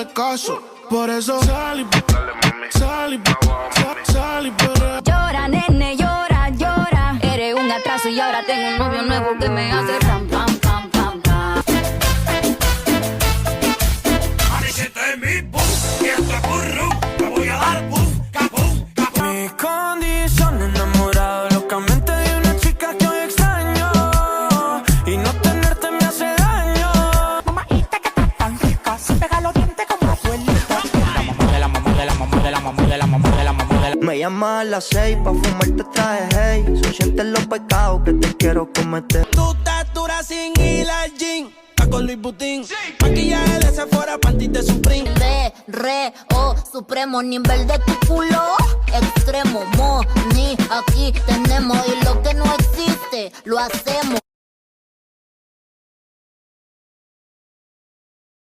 me caso. Por eso salí, pero Llora, nene, llora, llora. Eres un atraso y ahora tengo un novio nuevo que me hace pam, pam, pam, pam, pam. Este es mi boom, y esto es burro. Me voy a dar boom, capum, capum. Mi condición, enamorado locamente de una chica que hoy extraño. Y no tenerte me hace daño. Mamaita que está tan rica, se pega los dientes como abuelita. Me llama a las 6 pa' fumarte traje, hey. Son sientes los pecados que te quiero cometer. Tu textura sin ir al gym. Con Luis Butín, maquillaje de Sephora, panty de Supreme. Supremo nivel de tu culo. Extremo, money, aquí tenemos. Y lo que no existe, lo hacemos.